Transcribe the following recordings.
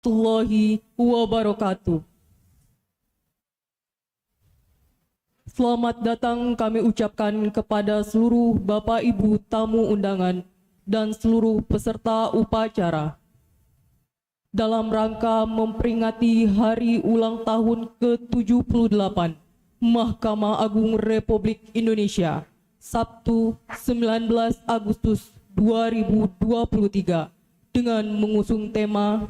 warahmatullahi wabarakatuh. Selamat datang kami ucapkan kepada seluruh Bapak Ibu tamu undangan dan seluruh peserta upacara dalam rangka memperingati Hari Ulang Tahun ke-78 Mahkamah Agung Republik Indonesia, Sabtu 19 Agustus 2023 dengan mengusung tema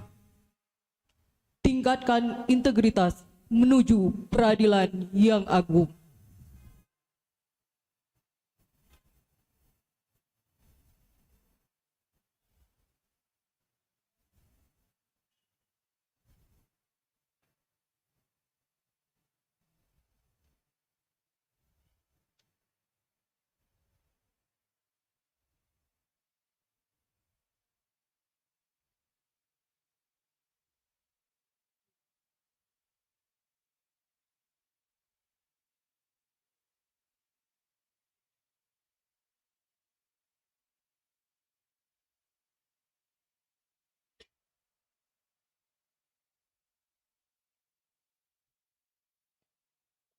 Tingkatkan Integritas Menuju Peradilan yang Agung.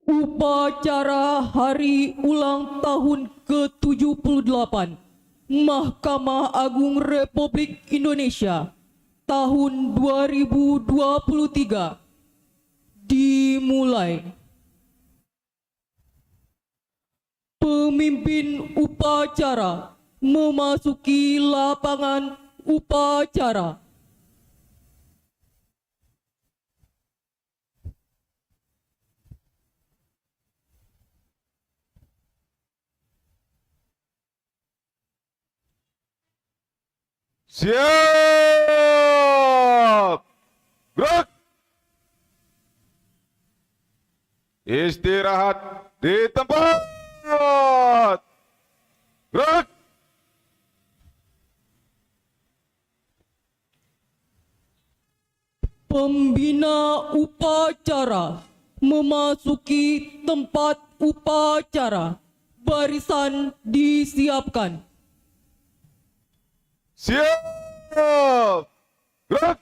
Upacara Hari Ulang Tahun ke-78 Mahkamah Agung Republik Indonesia tahun 2023 dimulai. Pemimpin upacara memasuki lapangan upacara. Siap! Gerak! Istirahat di tempat! Gerak! Pembina upacara memasuki tempat upacara. Barisan disiapkan. Siap! Gerak!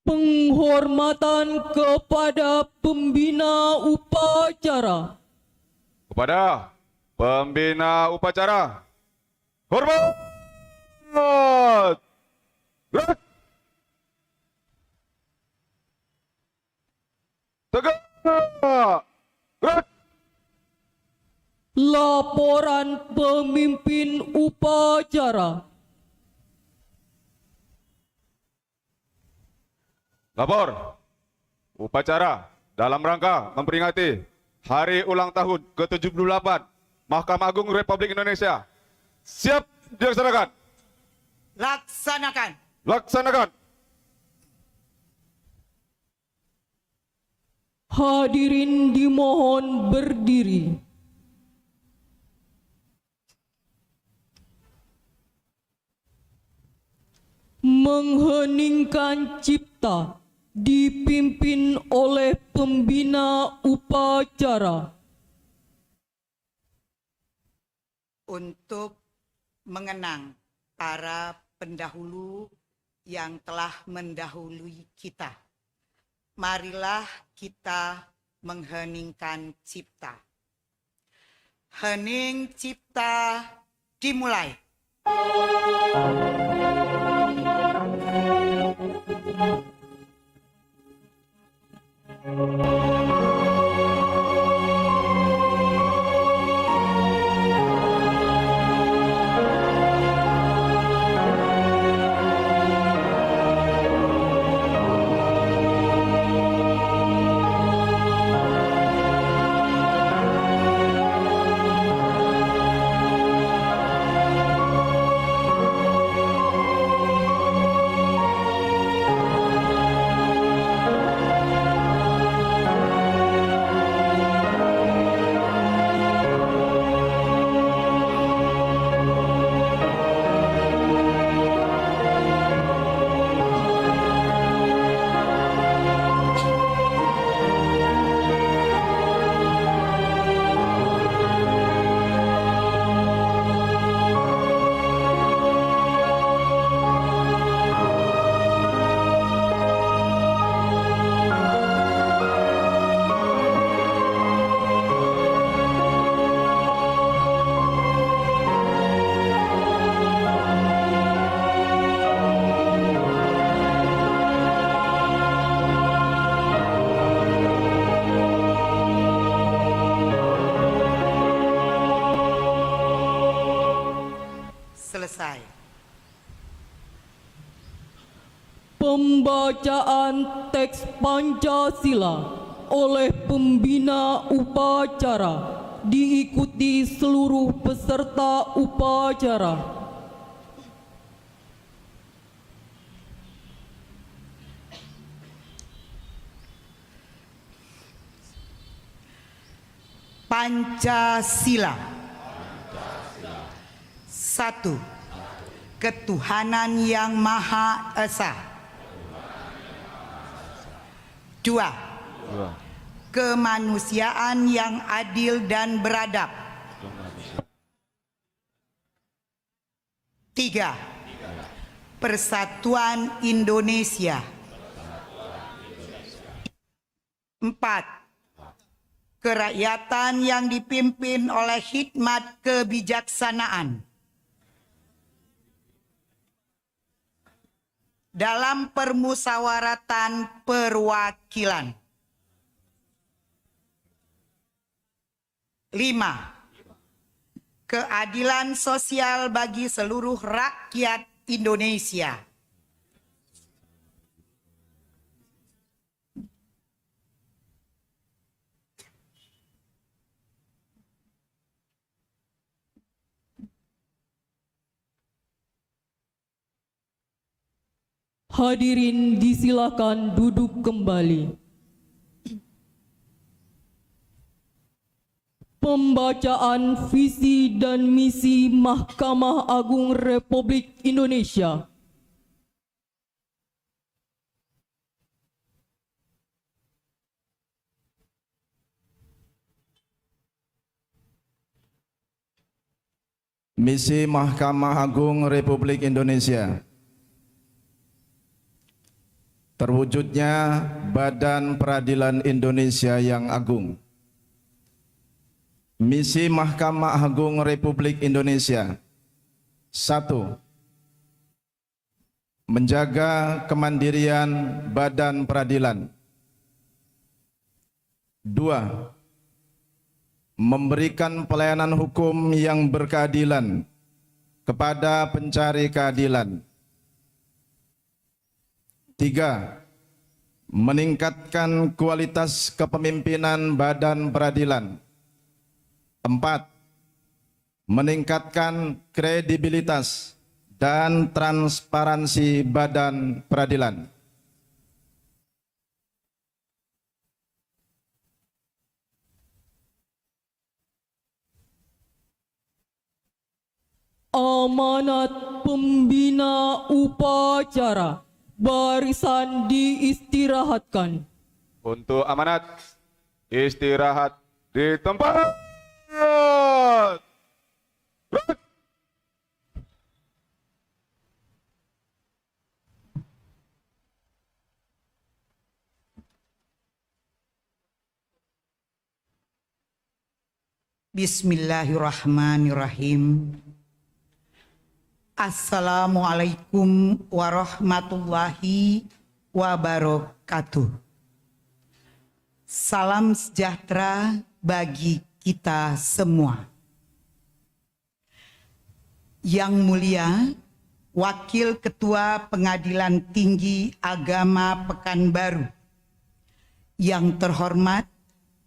Penghormatan kepada pembina upacara. Kepada pembina upacara, hormat! Gerak! Tegak! Gerak! Laporan pemimpin upacara. Lapor, upacara dalam rangka memperingati Hari Ulang Tahun ke-78 Mahkamah Agung Republik Indonesia. Siap dilaksanakan. Laksanakan. Laksanakan. Hadirin dimohon berdiri. Mengheningkan cipta dipimpin oleh pembina upacara. Untuk mengenang para pendahulu yang telah mendahului kita, marilah kita mengheningkan cipta. Hening cipta dimulai. Pembacaan teks Pancasila oleh pembina upacara diikuti seluruh peserta upacara. Pancasila. Satu, ketuhanan yang Maha Esa. Dua, kemanusiaan yang adil dan beradab. Tiga, persatuan Indonesia. Empat, kerakyatan yang dipimpin oleh hikmat kebijaksanaan. Dalam permusawaratan perwakilan. 5. Keadilan sosial bagi seluruh rakyat Indonesia. Hadirin disilakan duduk kembali. Pembacaan visi dan misi Mahkamah Agung Republik Indonesia. Misi Mahkamah Agung Republik Indonesia. Terwujudnya Badan Peradilan Indonesia yang Agung. Misi Mahkamah Agung Republik Indonesia. 1. Menjaga kemandirian Badan Peradilan. 2. Memberikan pelayanan hukum yang berkeadilan kepada pencari keadilan. 3. Meningkatkan kualitas kepemimpinan Badan Peradilan. 4. Meningkatkan kredibilitas dan transparansi Badan Peradilan. Amanat pembina upacara. Barisan diistirahatkan. Untuk amanat, istirahat di tempat. Bismillahirrahmanirrahim. Assalamualaikum warahmatullahi wabarakatuh. Salam sejahtera bagi kita semua. Yang mulia, Wakil Ketua Pengadilan Tinggi Agama Pekanbaru. Yang terhormat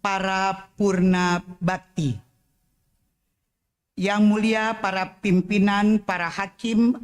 para purna bakti. Yang mulia para pimpinan, para hakim,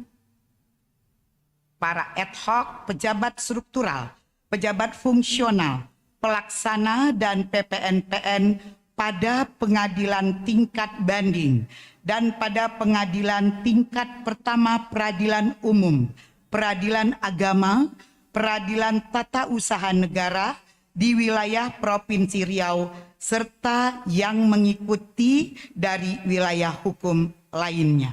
para ad hoc, pejabat struktural, pejabat fungsional, pelaksana dan PPN-PN pada pengadilan tingkat banding dan pada pengadilan tingkat pertama peradilan umum, peradilan agama, peradilan tata usaha negara di wilayah Provinsi Riau serta yang mengikuti dari wilayah hukum lainnya.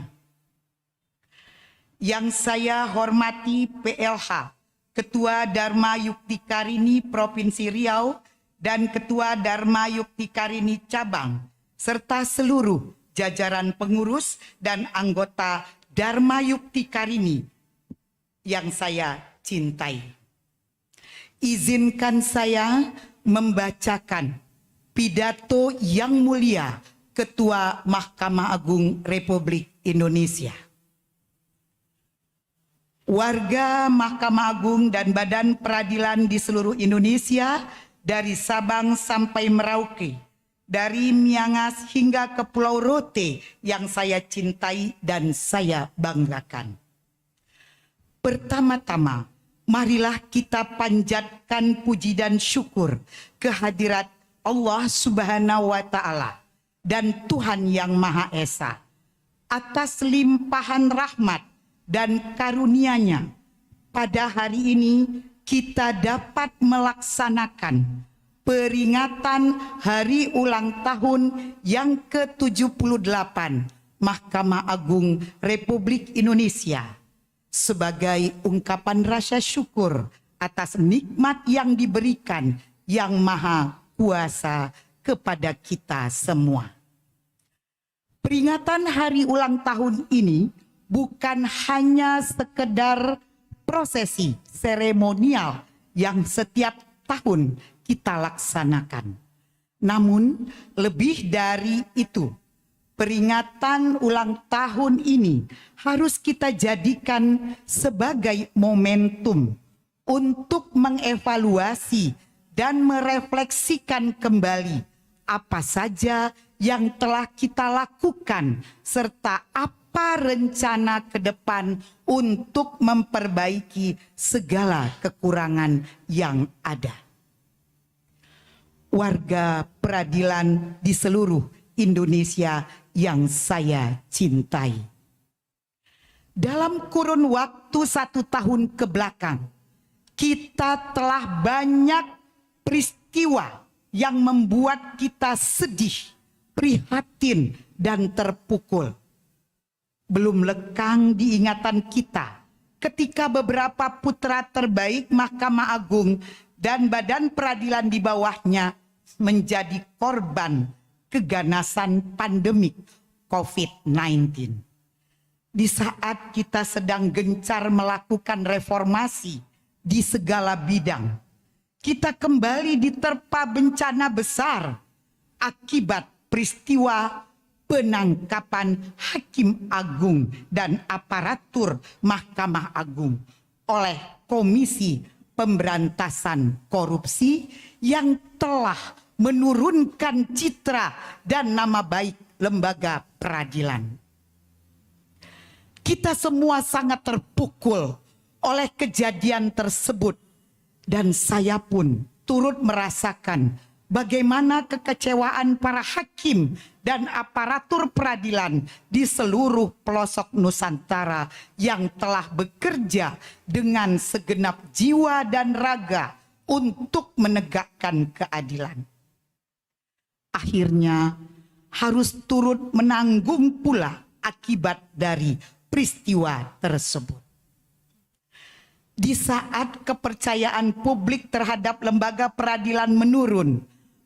Yang saya hormati PLH, Ketua Dharma Yukti Karini Provinsi Riau dan Ketua Dharma Yukti Karini Cabang, serta seluruh jajaran pengurus dan anggota Dharma Yukti Karini yang saya cintai. Izinkan saya membacakan pidato yang mulia Ketua Mahkamah Agung Republik Indonesia. warga Mahkamah Agung dan Badan Peradilan di seluruh Indonesia, dari Sabang sampai Merauke, dari Miangas hingga ke Pulau Rote yang saya cintai dan saya banggakan. Pertama-tama, marilah kita panjatkan puji dan syukur kehadirat Allah Subhanahu wa Ta'ala dan Tuhan Yang Maha Esa atas limpahan rahmat dan karunia-Nya. Pada hari ini kita dapat melaksanakan peringatan hari ulang tahun yang ke-78 Mahkamah Agung Republik Indonesia sebagai ungkapan rasa syukur atas nikmat yang diberikan Yang Maha Kuasa kepada kita semua. Peringatan hari ulang tahun ini bukan hanya sekedar prosesi seremonial yang setiap tahun kita laksanakan. Namun lebih dari itu, peringatan ulang tahun ini harus kita jadikan sebagai momentum untuk mengevaluasi dan merefleksikan kembali apa saja yang telah kita lakukan serta apa rencana ke depan untuk memperbaiki segala kekurangan yang ada. Warga peradilan di seluruh Indonesia yang saya cintai. Dalam kurun waktu 1 tahun ke belakang, kita telah banyak peristiwa yang membuat kita sedih, prihatin, dan terpukul. Belum lekang di ingatan kita ketika beberapa putra terbaik Mahkamah Agung dan badan peradilan di bawahnya menjadi korban keganasan pandemik COVID-19. Di saat kita sedang gencar melakukan reformasi di segala bidang, kita kembali diterpa bencana besar akibat peristiwa penangkapan Hakim Agung dan aparatur Mahkamah Agung oleh Komisi Pemberantasan Korupsi yang telah menurunkan citra dan nama baik lembaga peradilan. Kita semua sangat terpukul oleh kejadian tersebut dan saya pun turut merasakan bagaimana kekecewaan para hakim dan aparatur peradilan di seluruh pelosok Nusantara yang telah bekerja dengan segenap jiwa dan raga untuk menegakkan keadilan. Akhirnya harus turut menanggung pula akibat dari peristiwa tersebut. Di saat kepercayaan publik terhadap lembaga peradilan menurun,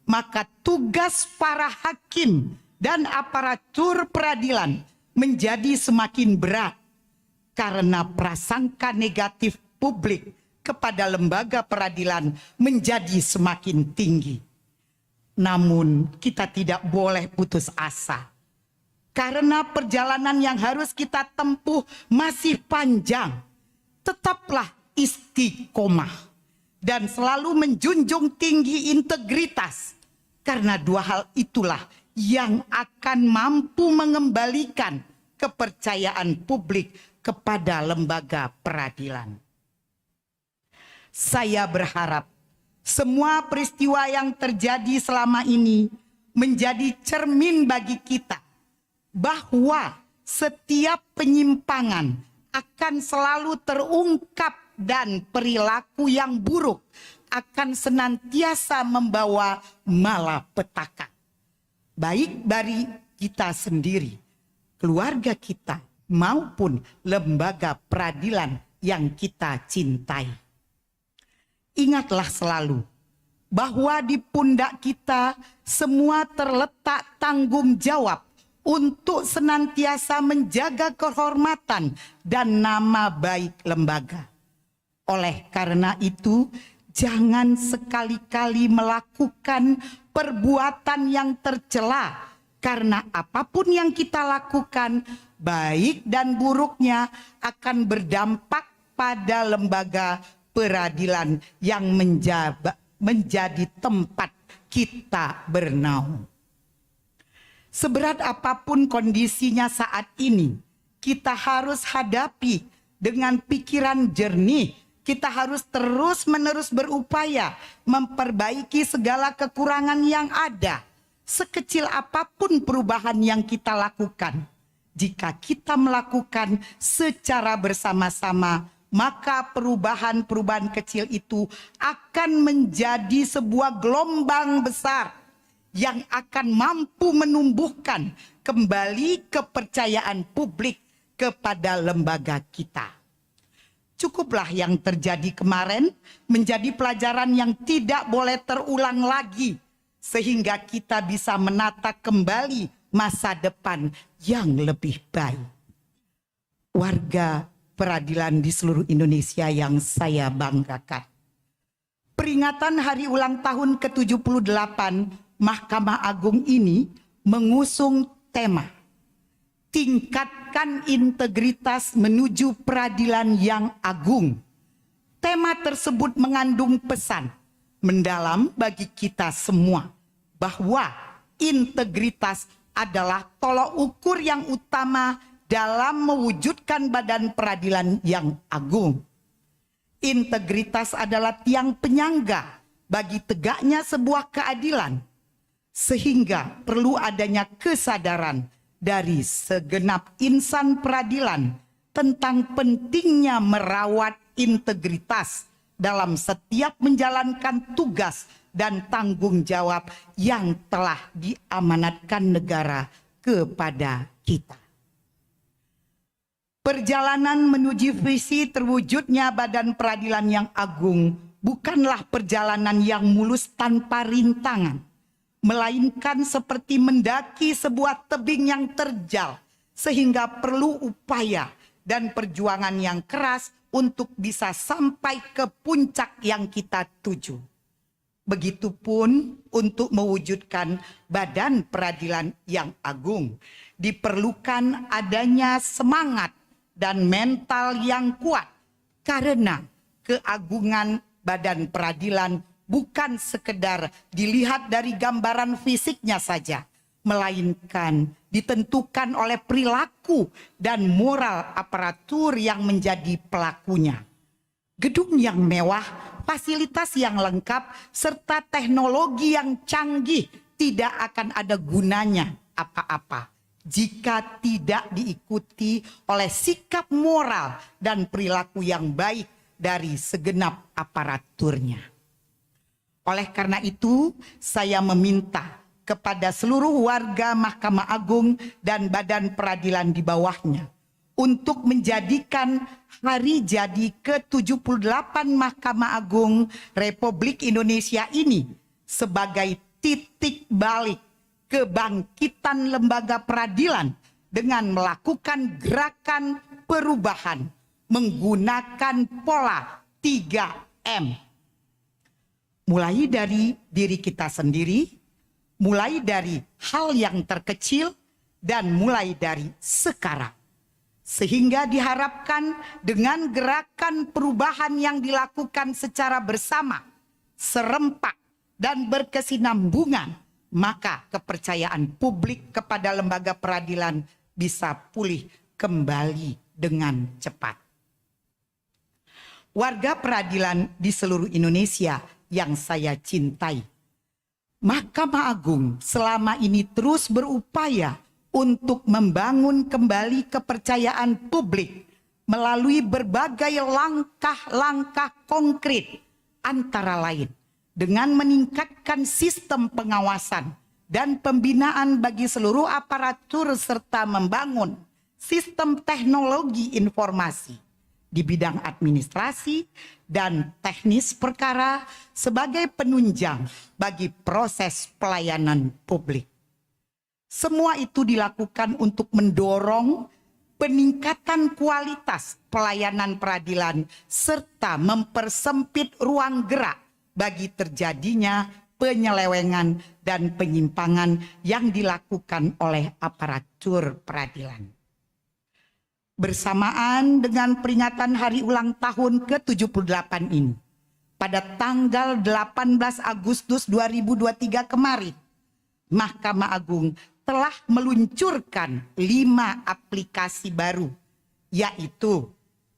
maka tugas para hakim dan aparatur peradilan menjadi semakin berat karena prasangka negatif publik kepada lembaga peradilan menjadi semakin tinggi. Namun kita tidak boleh putus asa karena perjalanan yang harus kita tempuh masih panjang. Tetaplah istiqomah dan selalu menjunjung tinggi integritas, karena dua hal itulah yang akan mampu mengembalikan kepercayaan publik kepada lembaga peradilan. Saya berharap semua peristiwa yang terjadi selama ini menjadi cermin bagi kita bahwa setiap penyimpangan akan selalu terungkap dan perilaku yang buruk akan senantiasa membawa malapetaka. Baik dari kita sendiri, keluarga kita, maupun lembaga peradilan yang kita cintai. Ingatlah selalu bahwa di pundak kita semua terletak tanggung jawab untuk senantiasa menjaga kehormatan dan nama baik lembaga. Oleh karena itu, jangan sekali-kali melakukan perbuatan yang tercela, karena apapun yang kita lakukan, baik dan buruknya akan berdampak pada lembaga peradilan yang menjadi tempat kita bernaung. Seberat apapun kondisinya saat ini, kita harus hadapi dengan pikiran jernih. Kita harus terus-menerus berupaya memperbaiki segala kekurangan yang ada. Sekecil apapun perubahan yang kita lakukan, jika kita melakukan secara bersama-sama, maka perubahan-perubahan kecil itu akan menjadi sebuah gelombang besar yang akan mampu menumbuhkan kembali kepercayaan publik kepada lembaga kita. Cukuplah yang terjadi kemarin menjadi pelajaran yang tidak boleh terulang lagi, sehingga kita bisa menata kembali masa depan yang lebih baik. Warga peradilan di seluruh Indonesia yang saya banggakan, peringatan hari ulang tahun ke-78 Mahkamah Agung ini mengusung tema tingkatkan integritas menuju peradilan yang agung. Tema tersebut mengandung pesan mendalam bagi kita semua bahwa integritas adalah tolok ukur yang utama dalam mewujudkan badan peradilan yang agung. Integritas adalah tiang penyangga bagi tegaknya sebuah keadilan, sehingga perlu adanya kesadaran dari segenap insan peradilan tentang pentingnya merawat integritas dalam setiap menjalankan tugas dan tanggung jawab yang telah diamanatkan negara kepada kita. Perjalanan menuju visi terwujudnya badan peradilan yang agung bukanlah perjalanan yang mulus tanpa rintangan, melainkan seperti mendaki sebuah tebing yang terjal, sehingga perlu upaya dan perjuangan yang keras untuk bisa sampai ke puncak yang kita tuju. Begitupun untuk mewujudkan badan peradilan yang agung, diperlukan adanya semangat dan mental yang kuat, karena keagungan badan peradilan bukan sekedar dilihat dari gambaran fisiknya saja, melainkan ditentukan oleh perilaku dan moral aparatur yang menjadi pelakunya. Gedung yang mewah, fasilitas yang lengkap, serta teknologi yang canggih tidak akan ada gunanya apa-apa jika tidak diikuti oleh sikap moral dan perilaku yang baik dari segenap aparaturnya. Oleh karena itu, saya meminta kepada seluruh warga Mahkamah Agung dan badan peradilan di bawahnya untuk menjadikan hari jadi ke-78 Mahkamah Agung Republik Indonesia ini sebagai titik balik kebangkitan lembaga peradilan dengan melakukan gerakan perubahan menggunakan pola 3M. Mulai dari diri kita sendiri, mulai dari hal yang terkecil, dan mulai dari sekarang. Sehingga diharapkan dengan gerakan perubahan yang dilakukan secara bersama, serempak, dan berkesinambungan, maka kepercayaan publik kepada lembaga peradilan bisa pulih kembali dengan cepat. Warga peradilan di seluruh Indonesia yang saya cintai, Mahkamah Agung selama ini terus berupaya untuk membangun kembali kepercayaan publik melalui berbagai langkah-langkah konkret, antara lain dengan meningkatkan sistem pengawasan dan pembinaan bagi seluruh aparatur serta membangun sistem teknologi informasi di bidang administrasi dan teknis perkara sebagai penunjang bagi proses pelayanan publik. Semua itu dilakukan untuk mendorong peningkatan kualitas pelayanan peradilan serta mempersempit ruang gerak bagi terjadinya penyelewengan dan penyimpangan yang dilakukan oleh aparatur peradilan. Bersamaan dengan peringatan hari ulang tahun ke-78 ini, pada tanggal 18 Agustus 2023 kemarin, Mahkamah Agung telah meluncurkan 5 aplikasi baru, yaitu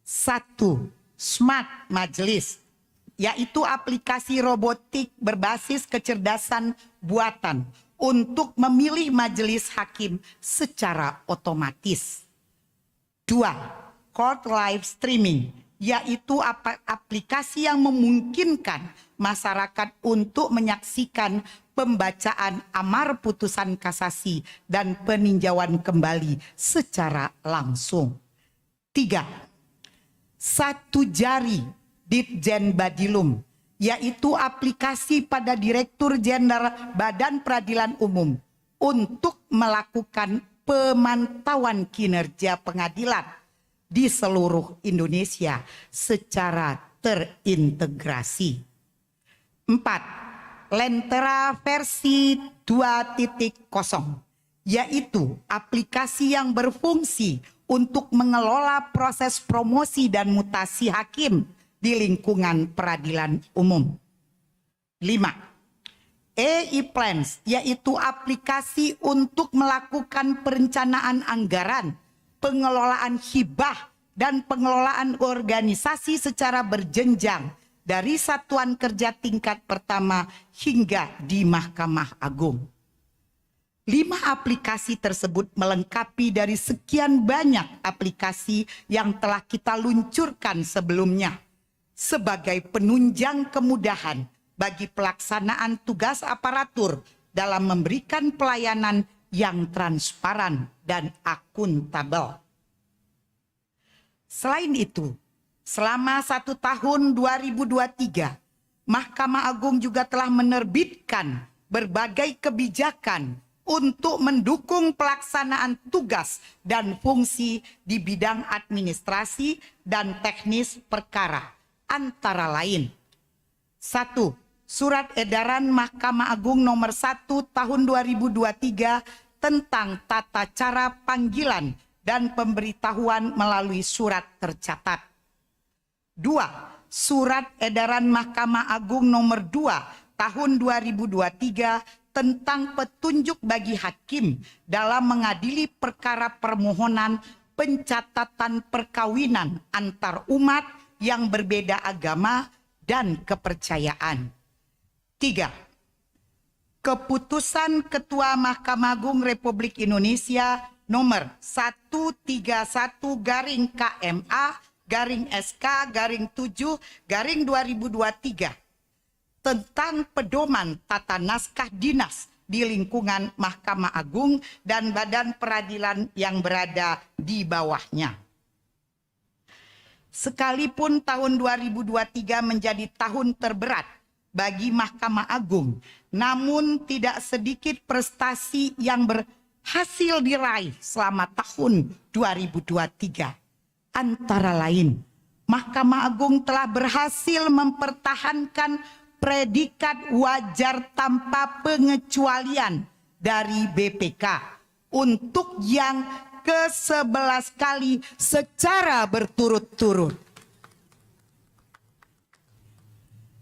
1. Smart Majelis, yaitu aplikasi robotik berbasis kecerdasan buatan untuk memilih majelis hakim secara otomatis. 2. Court Live Streaming, yaitu aplikasi yang memungkinkan masyarakat untuk menyaksikan pembacaan amar putusan kasasi dan peninjauan kembali secara langsung. 3. Satu Jari Ditjen Badilum, yaitu aplikasi pada Direktur Jenderal Badan Peradilan Umum untuk melakukan pemantauan kinerja pengadilan di seluruh Indonesia secara terintegrasi. 4. Lentera versi 2.0, yaitu aplikasi yang berfungsi untuk mengelola proses promosi dan mutasi hakim di lingkungan peradilan umum. 5. E-Plans, yaitu aplikasi untuk melakukan perencanaan anggaran, pengelolaan hibah, dan pengelolaan organisasi secara berjenjang dari satuan kerja tingkat pertama hingga di Mahkamah Agung. 5 aplikasi tersebut melengkapi dari sekian banyak aplikasi yang telah kita luncurkan sebelumnya sebagai penunjang kemudahan bagi pelaksanaan tugas aparatur dalam memberikan pelayanan yang transparan dan akuntabel. Selain itu, selama 1 tahun 2023, Mahkamah Agung juga telah menerbitkan berbagai kebijakan untuk mendukung pelaksanaan tugas dan fungsi di bidang administrasi dan teknis perkara, antara lain. 1. Surat Edaran Mahkamah Agung nomor 1 tahun 2023 tentang tata cara panggilan dan pemberitahuan melalui surat tercatat. 2. Surat Edaran Mahkamah Agung nomor 2 tahun 2023 tentang petunjuk bagi hakim dalam mengadili perkara permohonan pencatatan perkawinan antar umat yang berbeda agama dan kepercayaan. 3. Keputusan Ketua Mahkamah Agung Republik Indonesia nomor 131-KMA-SK-7-2023 tentang pedoman tata naskah dinas di lingkungan Mahkamah Agung dan badan peradilan yang berada di bawahnya. Sekalipun tahun 2023 menjadi tahun terberat bagi Mahkamah Agung, namun tidak sedikit prestasi yang berhasil diraih selama tahun 2023. Antara lain, Mahkamah Agung telah berhasil mempertahankan predikat wajar tanpa pengecualian dari BPK untuk yang ke-11 kali secara berturut-turut.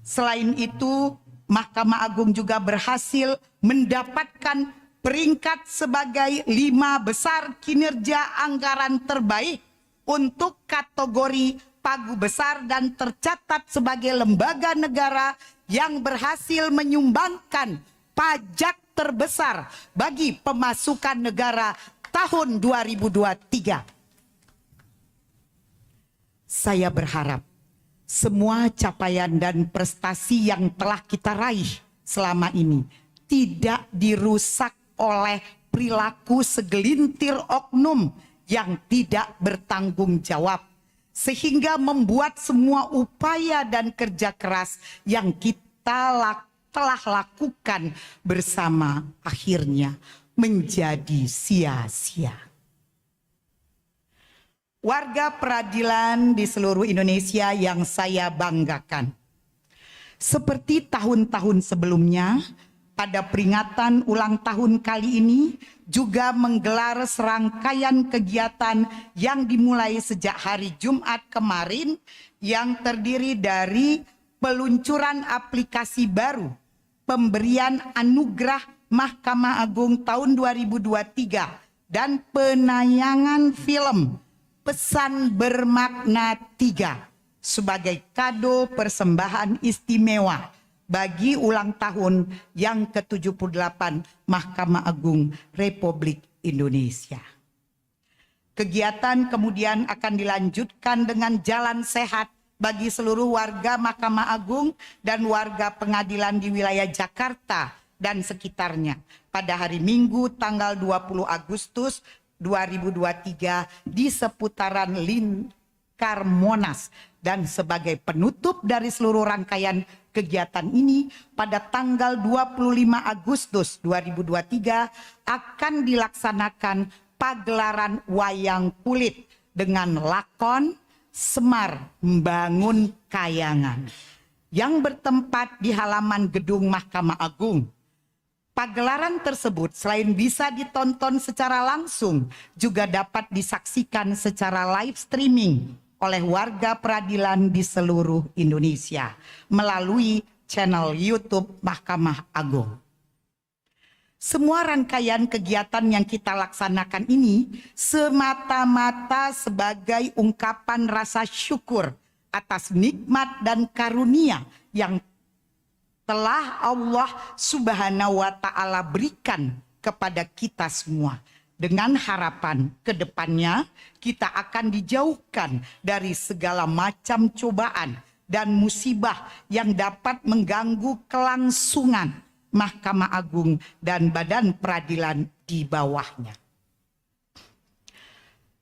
Selain itu, Mahkamah Agung juga berhasil mendapatkan peringkat sebagai 5 besar kinerja anggaran terbaik untuk kategori pagu besar dan tercatat sebagai lembaga negara yang berhasil menyumbangkan pajak terbesar bagi pemasukan negara tahun 2023. Saya berharap semua capaian dan prestasi yang telah kita raih selama ini tidak dirusak oleh perilaku segelintir oknum yang tidak bertanggung jawab, sehingga membuat semua upaya dan kerja keras yang kita telah lakukan bersama akhirnya menjadi sia-sia. Warga peradilan di seluruh Indonesia yang saya banggakan, seperti tahun-tahun sebelumnya, pada peringatan ulang tahun kali ini juga menggelar serangkaian kegiatan yang dimulai sejak hari Jumat kemarin yang terdiri dari peluncuran aplikasi baru, pemberian anugerah Mahkamah Agung tahun 2023 dan penayangan film Pesan Bermakna 3 sebagai kado persembahan istimewa bagi ulang tahun yang ke-78 Mahkamah Agung Republik Indonesia. Kegiatan kemudian akan dilanjutkan dengan jalan sehat bagi seluruh warga Mahkamah Agung dan warga pengadilan di wilayah Jakarta dan sekitarnya pada hari Minggu tanggal 20 Agustus 2023 di seputaran Lingkar Monas, dan sebagai penutup dari seluruh rangkaian kegiatan ini pada tanggal 25 Agustus 2023 akan dilaksanakan pagelaran wayang kulit dengan lakon Semar Membangun Kayangan yang bertempat di halaman gedung Mahkamah Agung. Pagelaran tersebut selain bisa ditonton secara langsung juga dapat disaksikan secara live streaming oleh warga peradilan di seluruh Indonesia melalui channel YouTube Mahkamah Agung. Semua rangkaian kegiatan yang kita laksanakan ini semata-mata sebagai ungkapan rasa syukur atas nikmat dan karunia yang telah Allah Subhanahu wa Ta'ala berikan kepada kita semua. Dengan harapan ke depannya kita akan dijauhkan dari segala macam cobaan dan musibah yang dapat mengganggu kelangsungan Mahkamah Agung dan badan peradilan di bawahnya.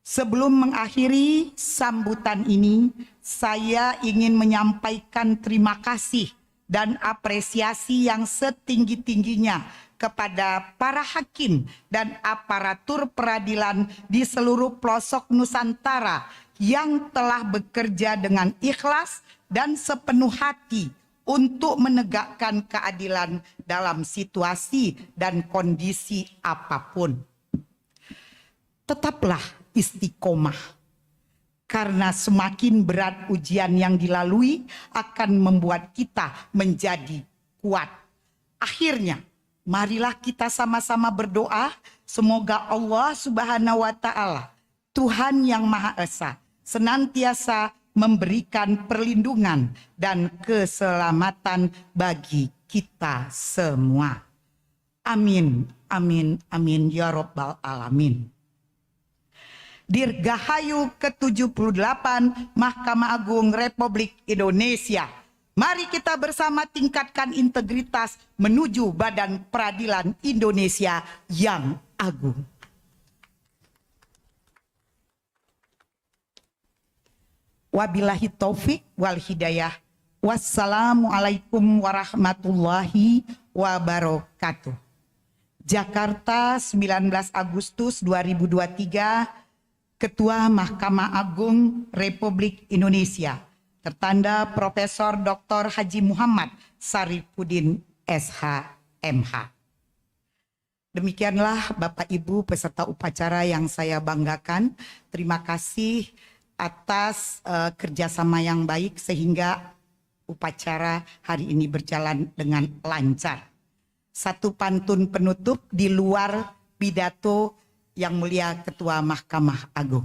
Sebelum mengakhiri sambutan ini, saya ingin menyampaikan terima kasih dan apresiasi yang setinggi-tingginya kepada para hakim dan aparatur peradilan di seluruh pelosok Nusantara yang telah bekerja dengan ikhlas dan sepenuh hati untuk menegakkan keadilan dalam situasi dan kondisi apapun. Tetaplah istiqomah, karena semakin berat ujian yang dilalui akan membuat kita menjadi kuat. Akhirnya, marilah kita sama-sama berdoa semoga Allah Subhanahu wa Ta'ala, Tuhan yang Maha Esa, senantiasa memberikan perlindungan dan keselamatan bagi kita semua. Amin, amin, amin ya Rabbal Alamin. Dirgahayu ke-78 Mahkamah Agung Republik Indonesia. Mari kita bersama tingkatkan integritas menuju Badan Peradilan Indonesia yang agung. Wabillahi taufik wal hidayah. Wassalamualaikum warahmatullahi wabarakatuh. Jakarta, 19 Agustus 2023. Ketua Mahkamah Agung Republik Indonesia, tertanda Profesor Dr. Haji Muhammad Sarifudin SH.MH. Demikianlah Bapak Ibu peserta upacara yang saya banggakan. Terima kasih atas kerjasama yang baik sehingga upacara hari ini berjalan dengan lancar. Satu pantun penutup di luar pidato Yang Mulia Ketua Mahkamah Agung.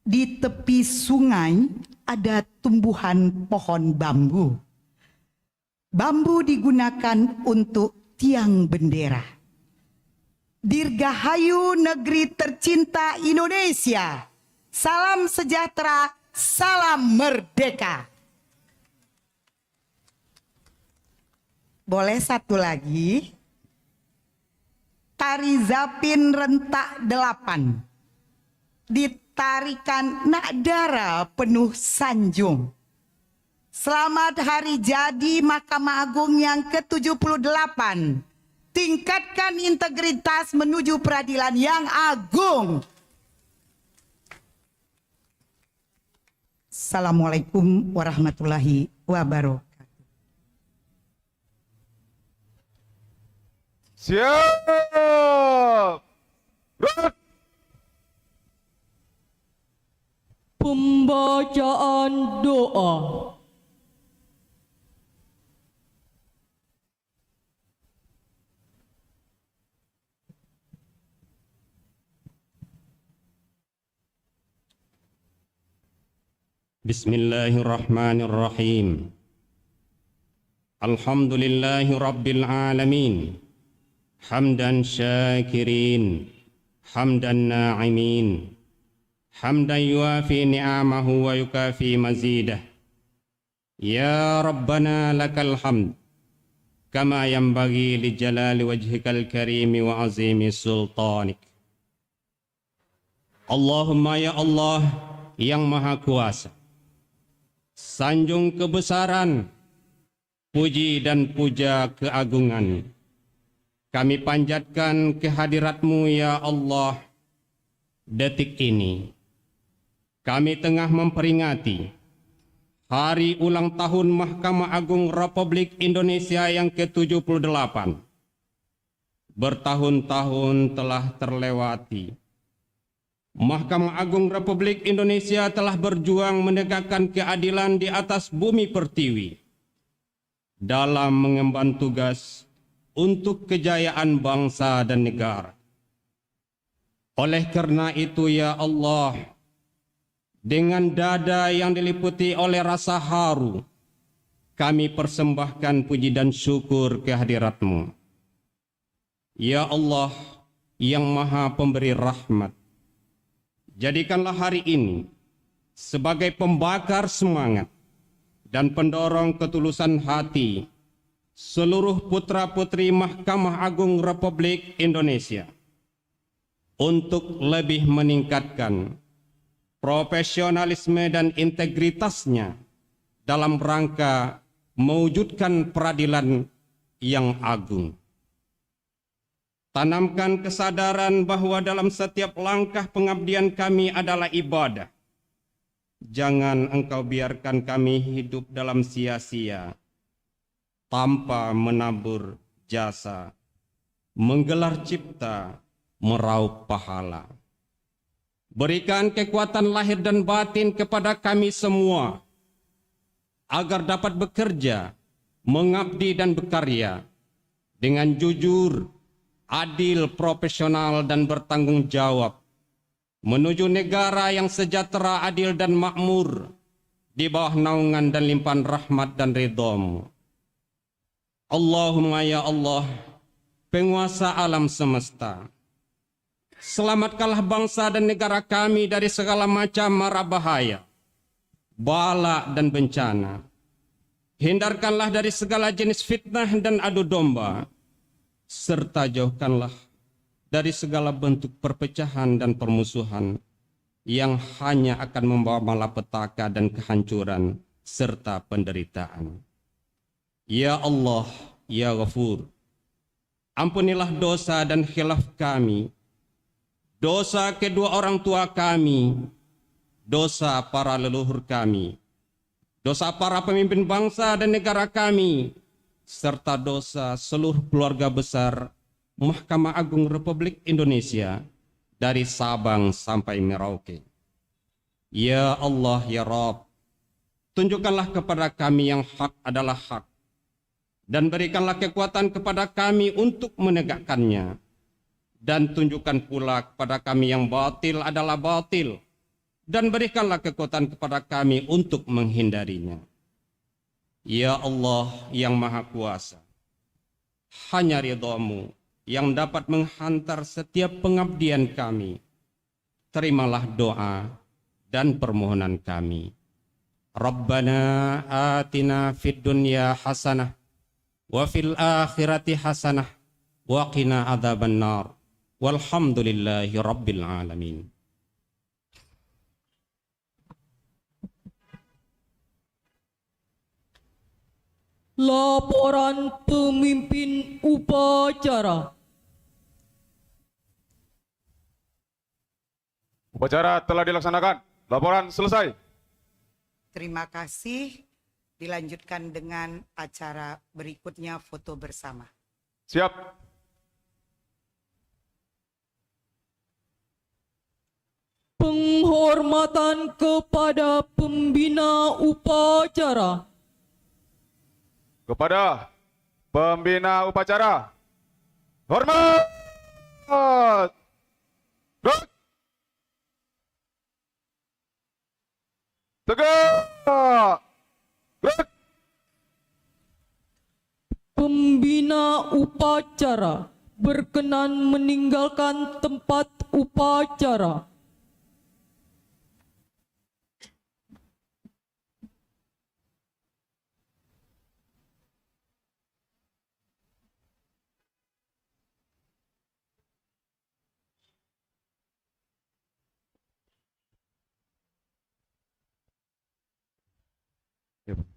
Di tepi sungai ada tumbuhan pohon bambu. Bambu digunakan untuk tiang bendera. Dirgahayu negeri tercinta Indonesia. Salam sejahtera, salam merdeka. Boleh satu lagi? Tari Zapin rentak 8. Ditarikan nakdara penuh sanjung. Selamat hari jadi Mahkamah Agung yang ke-78. Tingkatkan integritas menuju peradilan yang agung. Assalamualaikum warahmatullahi wabarakatuh. Siap. Berangkat. Pembacaan doa. Bismillahirrahmanirrahim. Alhamdulillahi rabbil alamin. Hamdan syakirin, hamdan na'imin, hamdan yuafi ni'amahu wa yukafi mazidah. Ya Rabbana lakal hamd, kama yanbaghi li jalali wajhikal karimi wa azimi sultanik. Allahumma ya Allah yang maha kuasa, sanjung kebesaran, puji dan puja keagungan, kami panjatkan kehadirat-Mu ya Allah. Detik ini kami tengah memperingati hari ulang tahun Mahkamah Agung Republik Indonesia yang ke-78. Bertahun-tahun telah terlewati. Mahkamah Agung Republik Indonesia telah berjuang menegakkan keadilan di atas bumi pertiwi dalam mengemban tugas untuk kejayaan bangsa dan negara. Oleh karena itu ya Allah, dengan dada yang diliputi oleh rasa haru, kami persembahkan puji dan syukur kehadirat-Mu. Ya Allah yang maha pemberi rahmat, jadikanlah hari ini sebagai pembakar semangat dan pendorong ketulusan hati seluruh putra-putri Mahkamah Agung Republik Indonesia untuk lebih meningkatkan profesionalisme dan integritasnya dalam rangka mewujudkan peradilan yang agung. Tanamkan kesadaran bahwa dalam setiap langkah pengabdian kami adalah ibadah. Jangan Engkau biarkan kami hidup dalam sia-sia, tanpa menabur jasa, menggelar cipta, meraup pahala. Berikan kekuatan lahir dan batin kepada kami semua, agar dapat bekerja, mengabdi dan berkarya dengan jujur, adil, profesional dan bertanggung jawab, menuju negara yang sejahtera, adil dan makmur, di bawah naungan dan limpahan rahmat dan ridha-Mu. Allahumma ya Allah, penguasa alam semesta, selamatkanlah bangsa dan negara kami dari segala macam mara bahaya, bala dan bencana. Hindarkanlah dari segala jenis fitnah dan adu domba, serta jauhkanlah dari segala bentuk perpecahan dan permusuhan yang hanya akan membawa malapetaka dan kehancuran serta penderitaan. Ya Allah, ya Ghafur, ampunilah dosa dan khilaf kami, dosa kedua orang tua kami, dosa para leluhur kami, dosa para pemimpin bangsa dan negara kami, serta dosa seluruh keluarga besar Mahkamah Agung Republik Indonesia dari Sabang sampai Merauke. Ya Allah, ya Rabb, tunjukkanlah kepada kami yang hak adalah hak, dan berikanlah kekuatan kepada kami untuk menegakkannya, dan tunjukkan pula kepada kami yang batil adalah batil, dan berikanlah kekuatan kepada kami untuk menghindarinya. Ya Allah yang Maha Kuasa, hanya ridha-Mu yang dapat menghantar setiap pengabdian kami. Terimalah doa dan permohonan kami. Rabbana atina fid dunya hasanah wa fil akhirati hasanah wa qina adzaban nar. Walhamdulillahi rabbil alamin. Laporan pemimpin upacara. Upacara telah dilaksanakan. Laporan selesai. Terima kasih. Dilanjutkan dengan acara berikutnya, foto bersama. Siap. Penghormatan kepada pembina upacara. Kepada pembina upacara. Hormat. Rut. Tegak. Rut. Pembina upacara berkenan meninggalkan tempat upacara. Ya, Bang.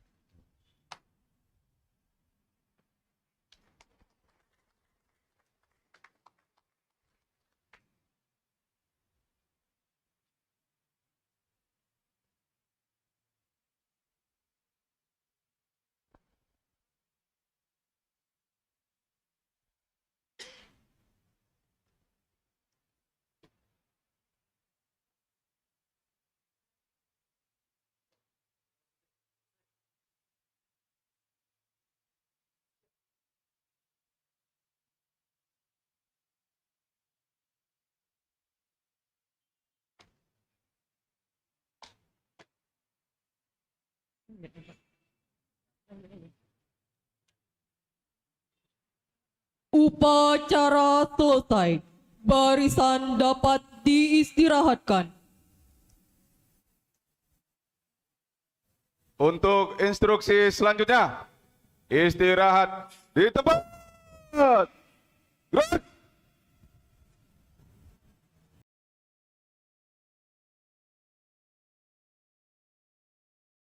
Upacara selesai. Barisan dapat diistirahatkan. Untuk instruksi selanjutnya, istirahat di tempat.